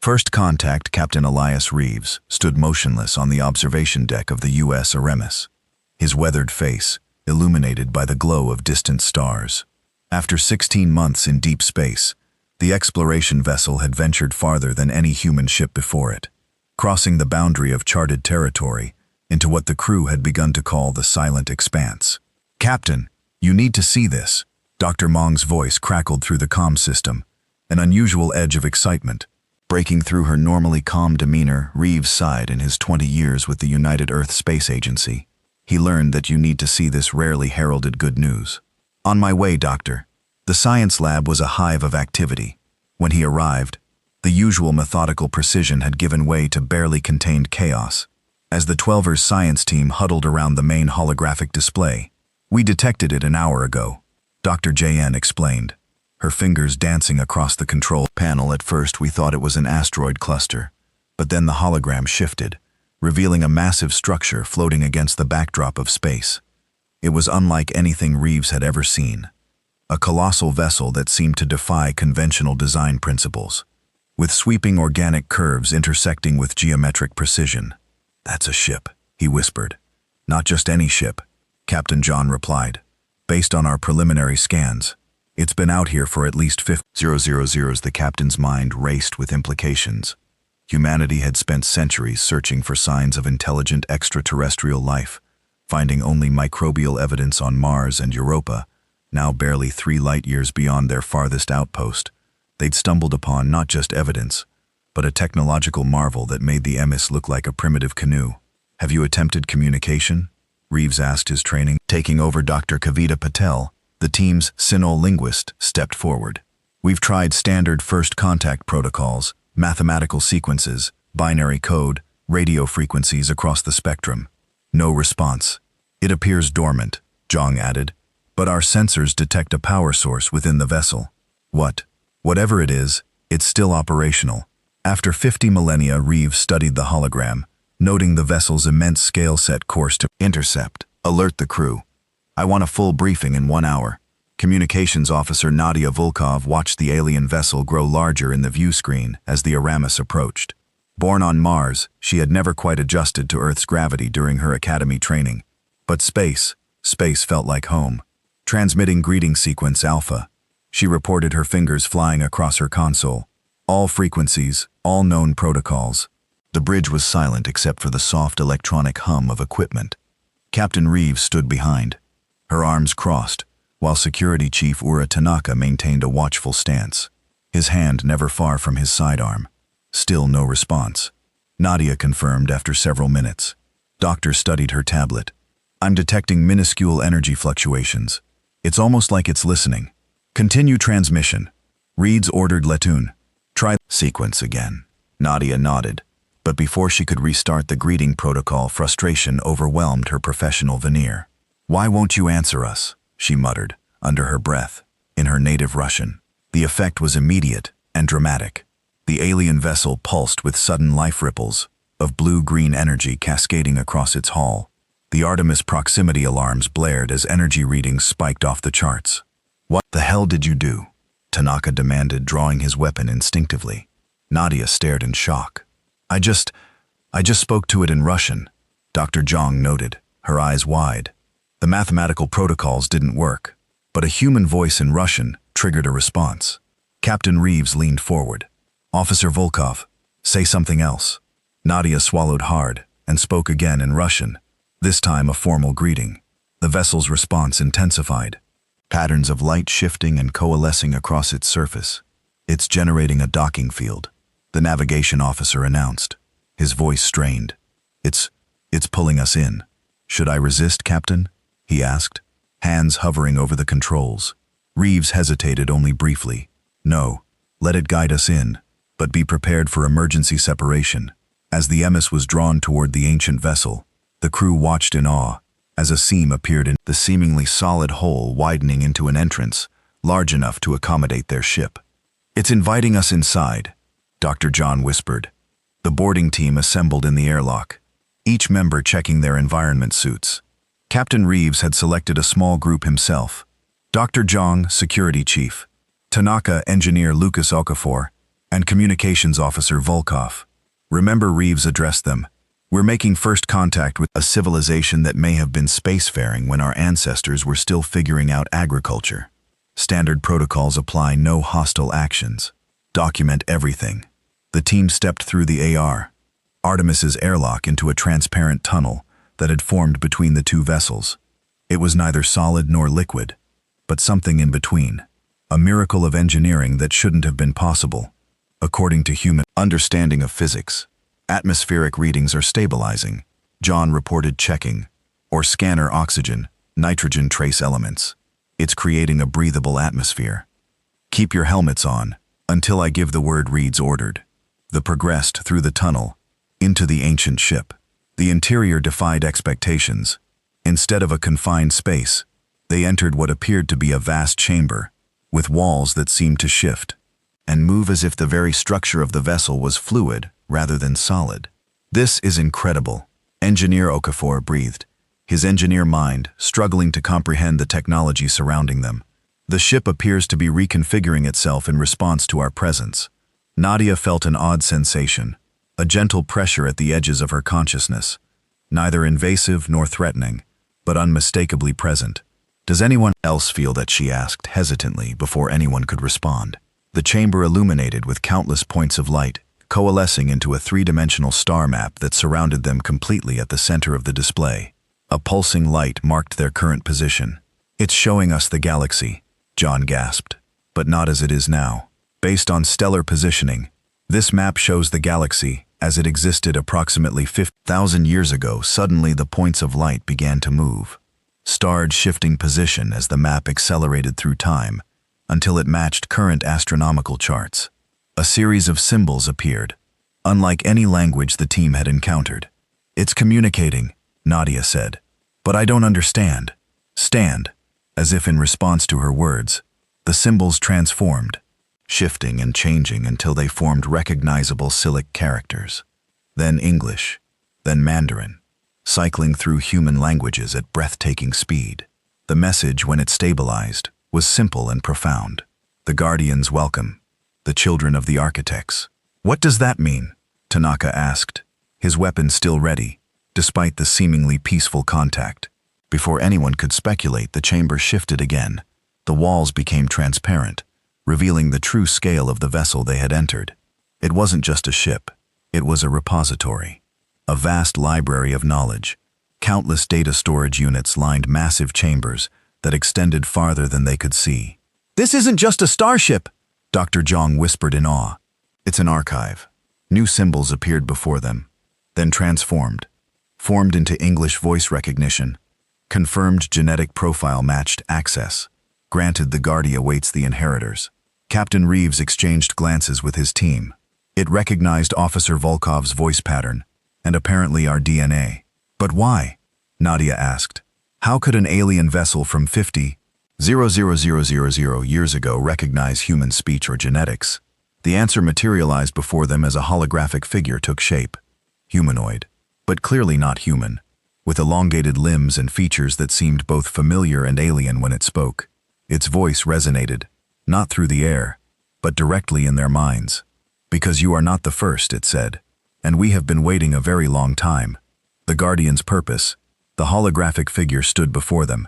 First Contact Captain Elias Reeves stood motionless on the observation deck of the U.S. Aramis, his weathered face illuminated by the glow of distant stars. After 16 months in deep space, the exploration vessel had ventured farther than any human ship before it, crossing the boundary of charted territory into what the crew had begun to call the Silent Expanse. "Captain, you need to see this." Dr. Mong's voice crackled through the comm system, an unusual edge of excitement. Breaking through her normally calm demeanor, Reeves sighed. In his 20 years with the United Earth Space Agency, he learned that you need to see this rarely heralded good news. "On my way, Doctor." The science lab was a hive of activity. When he arrived, the usual methodical precision had given way to barely contained chaos. As the Twelvers science team huddled around the main holographic display, "We detected it an hour ago," Dr. JN explained, her fingers dancing across the control panel. "At first we thought it was an asteroid cluster, but then the hologram shifted, revealing a massive structure floating against the backdrop of space. It was unlike anything Reeves had ever seen. A colossal vessel that seemed to defy conventional design principles, with sweeping organic curves intersecting with geometric precision." "That's a ship," he whispered. "Not just any ship," Captain John replied. "Based on our preliminary scans, it's been out here for at least 50,000. The captain's mind raced with implications. Humanity had spent centuries searching for signs of intelligent extraterrestrial life, finding only microbial evidence on Mars and Europa. Now barely 3 light-years beyond their farthest outpost, they'd stumbled upon not just evidence, but a technological marvel that made the Emis look like a primitive canoe. "Have you attempted communication?" Reeves asked his training. Taking over, Dr. Kavita Patel, the team's Sinol linguist, stepped forward. "We've tried standard first contact protocols, mathematical sequences, binary code, radio frequencies across the spectrum. No response. It appears dormant," Zhang added, "but our sensors detect a power source within the vessel. Whatever it is, it's still operational." After 50 millennia, Reeves studied the hologram, noting the vessel's immense scale set course to intercept. "Alert the crew. I want a full briefing in 1 hour." Communications officer Nadia Volkov watched the alien vessel grow larger in the view screen as the Aramis approached. Born on Mars, she had never quite adjusted to Earth's gravity during her academy training. But space felt like home. Transmitting greeting sequence Alpha, she reported, her fingers flying across her console. "All frequencies, all known protocols." The bridge was silent except for the soft electronic hum of equipment. Captain Reeves stood behind, her arms crossed, while Security Chief Ura Tanaka maintained a watchful stance, his hand never far from his sidearm. Still no response. Nadia confirmed after several minutes. Doctor studied her tablet. "I'm detecting minuscule energy fluctuations. It's almost like it's listening." "Continue transmission." Reeds ordered Letun. "Try sequence again." Nadia nodded, but before she could restart the greeting protocol, frustration overwhelmed her professional veneer. "Why won't you answer us?" she muttered, under her breath, in her native Russian. The effect was immediate and dramatic. The alien vessel pulsed with sudden life ripples of blue-green energy cascading across its hull. The Artemis proximity alarms blared as energy readings spiked off the charts. "What the hell did you do?" Tanaka demanded, drawing his weapon instinctively. Nadia stared in shock. I just spoke to it in Russian," Dr. Zhang noted, her eyes wide. The mathematical protocols didn't work, but a human voice in Russian triggered a response. Captain Reeves leaned forward. "Officer Volkov, say something else." Nadia swallowed hard and spoke again in Russian, this time a formal greeting. The vessel's response intensified. Patterns of light shifting and coalescing across its surface. "It's generating a docking field," the navigation officer announced, his voice strained. It's pulling us in." "Should I resist, Captain?" he asked, hands hovering over the controls. Reeves hesitated only briefly. "No, let it guide us in, but be prepared for emergency separation." As the Emis was drawn toward the ancient vessel, the crew watched in awe as a seam appeared in the seemingly solid hole, widening into an entrance large enough to accommodate their ship. "It's inviting us inside," Dr. John whispered. The boarding team assembled in the airlock, each member checking their environment suits. Captain Reeves had selected a small group himself. Dr. Zhang, Security Chief, Tanaka, Engineer Lucas Okafor, and Communications Officer Volkov. Remember, Reeves addressed them. We're making first contact with a civilization that may have been spacefaring when our ancestors were still figuring out agriculture. Standard protocols apply: no hostile actions. Document everything. The team stepped through the Artemis's airlock into a transparent tunnel that had formed between the two vessels. It was neither solid nor liquid, but something in between. A miracle of engineering that shouldn't have been possible, according to human understanding of physics. Atmospheric readings are stabilizing. John reported checking. Or scanner oxygen, nitrogen trace elements. It's creating a breathable atmosphere. Keep your helmets on, until I give the word, Reeds ordered. They progressed through the tunnel, into the ancient ship. The interior defied expectations. Instead of a confined space, they entered what appeared to be a vast chamber, with walls that seemed to shift and move as if the very structure of the vessel was fluid rather than solid. This is incredible, Engineer Okafor breathed, his engineer mind struggling to comprehend the technology surrounding them. The ship appears to be reconfiguring itself in response to our presence. Nadia felt an odd sensation, a gentle pressure at the edges of her consciousness, neither invasive nor threatening, but unmistakably present. Does anyone else feel that? She asked hesitantly before anyone could respond. The chamber illuminated with countless points of light, coalescing into a three-dimensional star map that surrounded them completely at the center of the display. A pulsing light marked their current position. It's showing us the galaxy, John gasped. But not as it is now. Based on stellar positioning, this map shows the galaxy as it existed approximately 50,000 years ago. Suddenly the points of light began to move. Starred shifting position as the map accelerated through time, until it matched current astronomical charts. A series of symbols appeared, unlike any language the team had encountered. It's communicating, Nadia said. But I don't understand. Stand. As if in response to her words, the symbols transformed, shifting and changing until they formed recognizable Silic characters. Then English, then Mandarin, cycling through human languages at breathtaking speed. The message, when it stabilized, was simple and profound. The Guardians welcome, the children of the architects. What does that mean? Tanaka asked, his weapon still ready, despite the seemingly peaceful contact. Before anyone could speculate, the chamber shifted again. The walls became transparent, revealing the true scale of the vessel they had entered. It wasn't just a ship, it was a repository. A vast library of knowledge. Countless data storage units lined massive chambers that extended farther than they could see. This isn't just a starship, Dr. Zhang whispered in awe. It's an archive. New symbols appeared before them, then transformed, formed into English voice recognition. Confirmed genetic profile matched access. Granted, the Guardia awaits the inheritors. Captain Reeves exchanged glances with his team. It recognized Officer Volkov's voice pattern, and apparently our DNA. But why? Nadia asked. How could an alien vessel from 50,000 years ago recognize human speech or genetics? The answer materialized before them as a holographic figure took shape. Humanoid, but clearly not human, with elongated limbs and features that seemed both familiar and alien when it spoke. Its voice resonated, not through the air, but directly in their minds. Because you are not the first, it said, and we have been waiting a very long time. The Guardian's purpose. The holographic figure stood before them,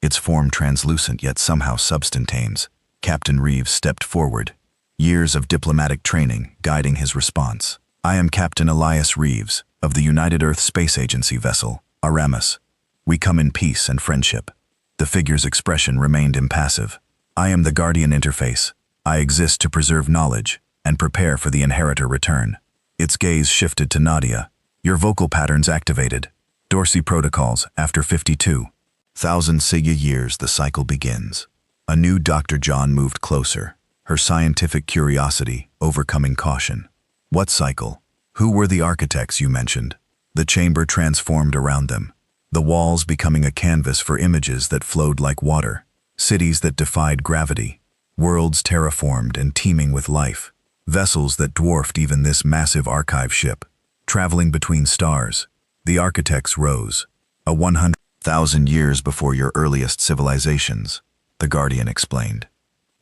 its form translucent yet somehow substantaneous. Captain Reeves stepped forward, years of diplomatic training guiding his response. I am Captain Elias Reeves, of the United Earth Space Agency vessel, Aramis. We come in peace and friendship. The figure's expression remained impassive. I am the Guardian interface. I exist to preserve knowledge and prepare for the inheritor return. Its gaze shifted to Nadia. Your vocal patterns activated. Dorsey protocols after 52,000 Sigya years the cycle begins. A new Dr. John moved closer, her scientific curiosity overcoming caution. What cycle? Who were the architects you mentioned? The chamber transformed around them, the walls becoming a canvas for images that flowed like water, cities that defied gravity, worlds terraformed and teeming with life, vessels that dwarfed even this massive archive ship, traveling between stars. The architects rose, 100,000 years before your earliest civilizations, the Guardian explained.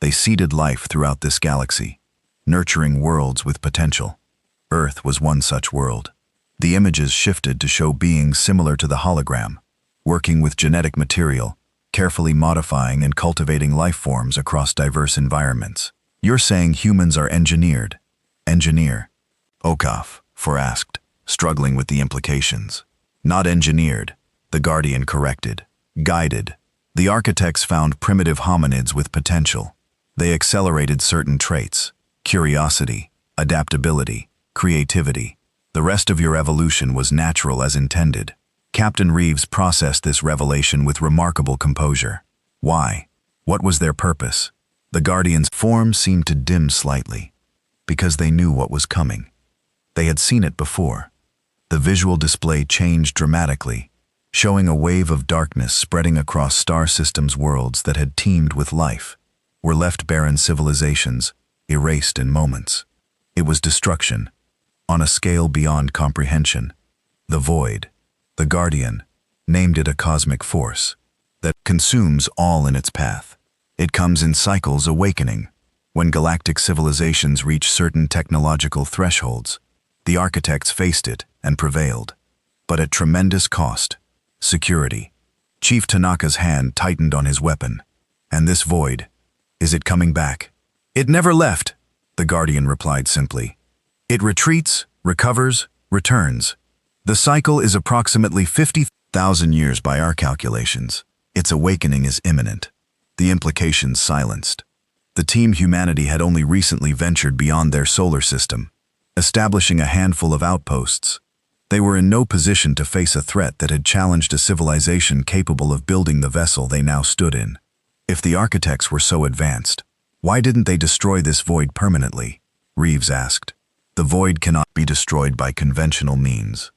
They seeded life throughout this galaxy, nurturing worlds with potential. Earth was one such world. The images shifted to show beings similar to the hologram, working with genetic material, carefully modifying and cultivating life forms across diverse environments. You're saying humans are engineered? Engineer? Okaf, for asked, struggling with the implications. Not engineered, the Guardian corrected. Guided. The architects found primitive hominids with potential. They accelerated certain traits: curiosity, adaptability, creativity. The rest of your evolution was natural as intended. Captain Reeves processed this revelation with remarkable composure. Why? What was their purpose? The Guardians' form seemed to dim slightly, because they knew what was coming. They had seen it before. The visual display changed dramatically, showing a wave of darkness spreading across star systems. Worlds that had teemed with life were left barren civilizations, erased in moments. It was destruction, on a scale beyond comprehension. The Void, the Guardian, named it a cosmic force that consumes all in its path. It comes in cycles, awakening. When galactic civilizations reach certain technological thresholds, the architects faced it and prevailed. But at tremendous cost: security. Chief Tanaka's hand tightened on his weapon. And this void, is it coming back? It never left, the Guardian replied simply. It retreats, recovers, returns. The cycle is approximately 50,000 years by our calculations. Its awakening is imminent. The implications silenced. The Team Humanity had only recently ventured beyond their solar system, establishing a handful of outposts. They were in no position to face a threat that had challenged a civilization capable of building the vessel they now stood in. If the architects were so advanced, why didn't they destroy this void permanently? Reeves asked. The void cannot be destroyed by conventional means,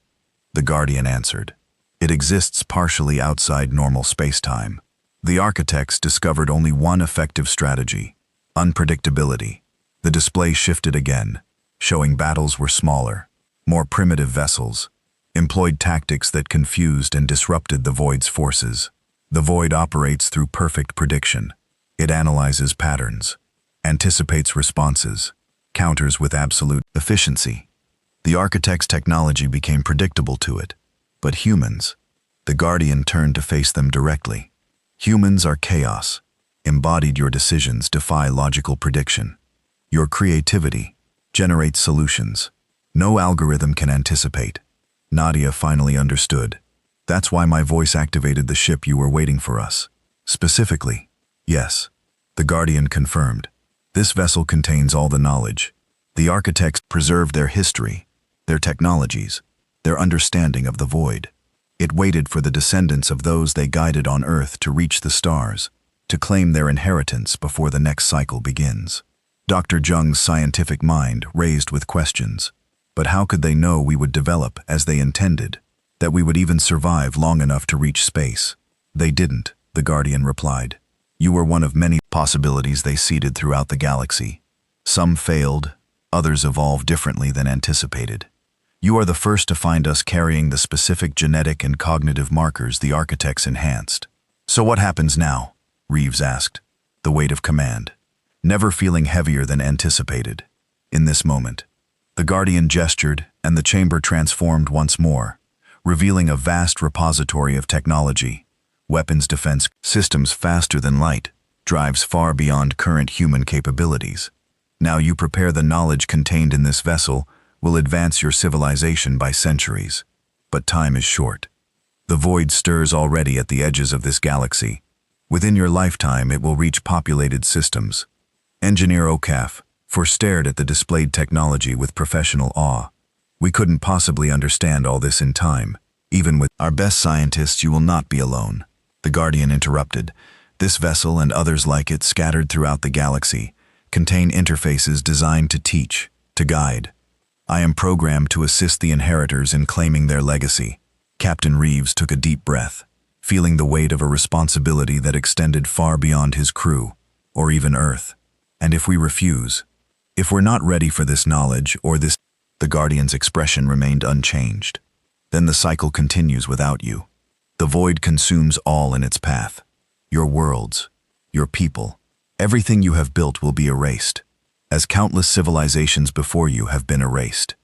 the Guardian answered. It exists partially outside normal space-time. The architects discovered only one effective strategy: unpredictability. The display shifted again, showing battles were smaller, more primitive vessels, employed tactics that confused and disrupted the Void's forces. The Void operates through perfect prediction. It analyzes patterns, anticipates responses, counters with absolute efficiency. The architect's technology became predictable to it. But humans, the Guardian turned to face them directly. Humans are chaos. Embodied, your decisions defy logical prediction. Your creativity generates solutions no algorithm can anticipate. Nadia finally understood. That's why my voice activated the ship you were waiting for us. Specifically. Yes, the Guardian confirmed. This vessel contains all the knowledge. The architects preserved their history, their technologies, their understanding of the void. It waited for the descendants of those they guided on Earth to reach the stars, to claim their inheritance before the next cycle begins. Dr. Jung's scientific mind raised with questions. But how could they know we would develop as they intended, that we would even survive long enough to reach space? They didn't, the Guardian replied. You were one of many possibilities they seeded throughout the galaxy. Some failed, others evolved differently than anticipated. You are the first to find us carrying the specific genetic and cognitive markers the architects enhanced. So what happens now? Reeves asked. The weight of command, never feeling heavier than anticipated. In this moment, the Guardian gestured and the chamber transformed once more, revealing a vast repository of technology, weapons defense systems faster than light, drives far beyond current human capabilities. Now you prepare. The knowledge contained in this vessel will advance your civilization by centuries. But time is short. The void stirs already at the edges of this galaxy. Within your lifetime it will reach populated systems. Engineer Okaf stared at the displayed technology with professional awe. We couldn't possibly understand all this in time. Even with our best scientists, you will not be alone. The Guardian interrupted. This vessel and others like it scattered throughout the galaxy contain interfaces designed to teach, to guide. I am programmed to assist the inheritors in claiming their legacy. Captain Reeves took a deep breath, feeling the weight of a responsibility that extended far beyond his crew, or even Earth. And if we refuse, if we're not ready for this knowledge or this, the Guardian's expression remained unchanged. Then the cycle continues without you. The void consumes all in its path. Your worlds, your people, everything you have built will be erased. as countless civilizations before you have been erased.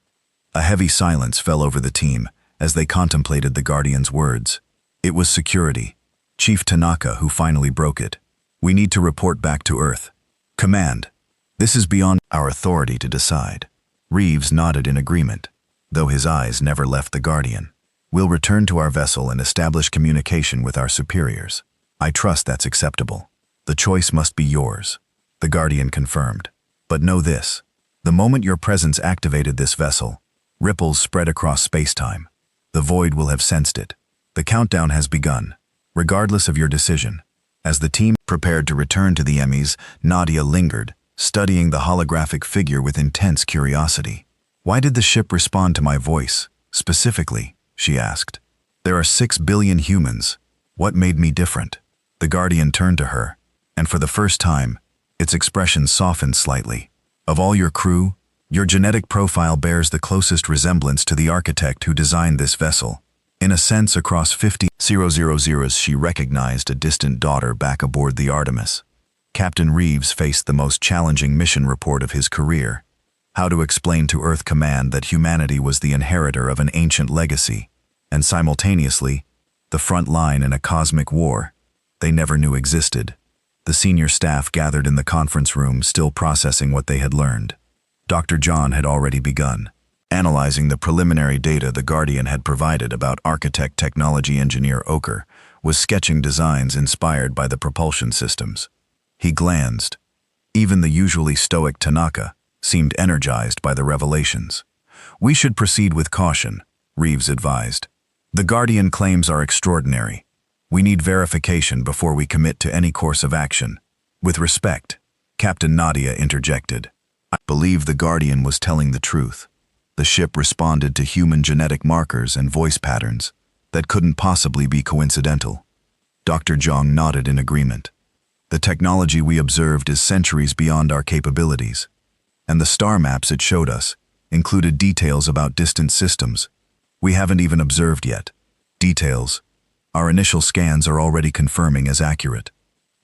A heavy silence fell over the team as they contemplated the Guardian's words. It was security, Chief Tanaka, who finally broke it. We need to report back to Earth. Command. This is beyond our authority to decide. Reeves nodded in agreement, though his eyes never left the Guardian. We'll return to our vessel and establish communication with our superiors. I trust that's acceptable. The choice must be yours, the Guardian confirmed. But know this, the moment your presence activated this vessel, ripples spread across space-time. The void will have sensed it. The countdown has begun, regardless of your decision. As the team prepared to return to the Emmys, Nadia lingered, studying the holographic figure with intense curiosity. Why did the ship respond to my voice, specifically? She asked. There are 6 billion humans. What made me different? The Guardian turned to her, and for the first time, its expression softened slightly. Of all your crew, your genetic profile bears the closest resemblance to the architect who designed this vessel. In a sense, across 50,000s, she recognized a distant daughter back aboard the Artemis. Captain Reeves faced the most challenging mission report of his career. How to explain to Earth Command that humanity was the inheritor of an ancient legacy, and simultaneously, the front line in a cosmic war they never knew existed. The senior staff gathered in the conference room, still processing what they had learned. Dr. John had already begun, analyzing the preliminary data the Guardian had provided about architect technology engineer Oker, was sketching designs inspired by the propulsion systems. He glanced. Even the usually stoic Tanaka seemed energized by the revelations. We should proceed with caution, Reeves advised. The Guardian claims are extraordinary. We need verification before we commit to any course of action. With respect, Captain Nadia interjected. I believe the Guardian was telling the truth. The ship responded to human genetic markers and voice patterns that couldn't possibly be coincidental. Dr. Zhang nodded in agreement. The technology we observed is centuries beyond our capabilities, and the star maps it showed us included details about distant systems we haven't even observed yet. Details our initial scans are already confirming as accurate.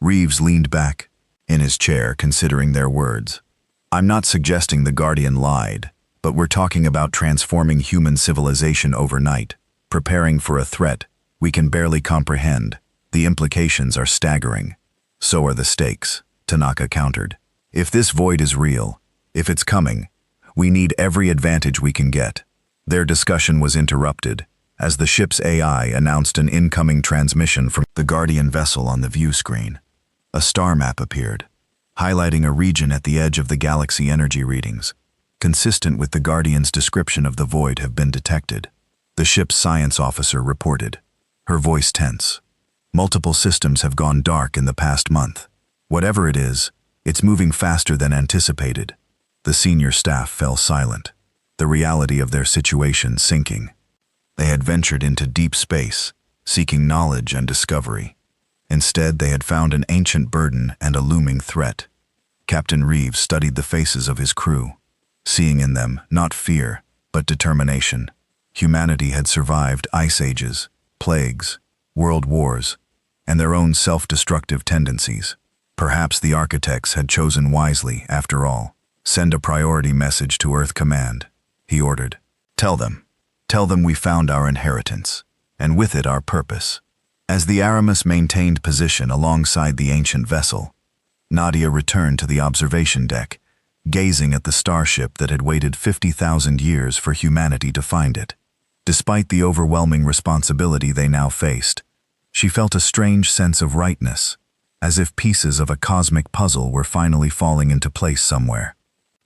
Reeves leaned back in his chair, considering their words. I'm not suggesting the Guardian lied, but we're talking about transforming human civilization overnight, preparing for a threat we can barely comprehend. The implications are staggering. So are the stakes, Tanaka countered. If this void is real, if it's coming, we need every advantage we can get. Their discussion was interrupted as the ship's AI announced an incoming transmission from the Guardian vessel on the view screen. A star map appeared, highlighting a region at the edge of the galaxy. Energy readings, consistent with the Guardian's description of the void, have been detected. The ship's science officer reported, her voice tense. Multiple systems have gone dark in the past month. Whatever it is, it's moving faster than anticipated. The senior staff fell silent, the reality of their situation sinking. They had ventured into deep space, seeking knowledge and discovery. Instead, they had found an ancient burden and a looming threat. Captain Reeves studied the faces of his crew, seeing in them not fear, but determination. Humanity had survived ice ages, plagues, world wars, and their own self-destructive tendencies. Perhaps the architects had chosen wisely, after all. Send a priority message to Earth Command, he ordered. Tell them we found our inheritance, and with it our purpose. As the Aramis maintained position alongside the ancient vessel, Nadia returned to the observation deck, gazing at the starship that had waited 50,000 years for humanity to find it. Despite the overwhelming responsibility they now faced, she felt a strange sense of rightness, as if pieces of a cosmic puzzle were finally falling into place somewhere.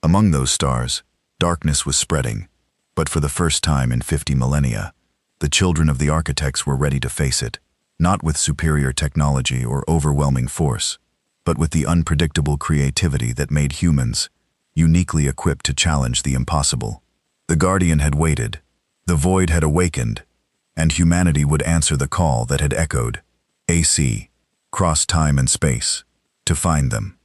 Among those stars, darkness was spreading, but for the first time in 50 millennia, the children of the architects were ready to face it, not with superior technology or overwhelming force, but with the unpredictable creativity that made humans uniquely equipped to challenge the impossible. The Guardian had waited, the void had awakened, and humanity would answer the call that had echoed, AC, cross time and space, to find them.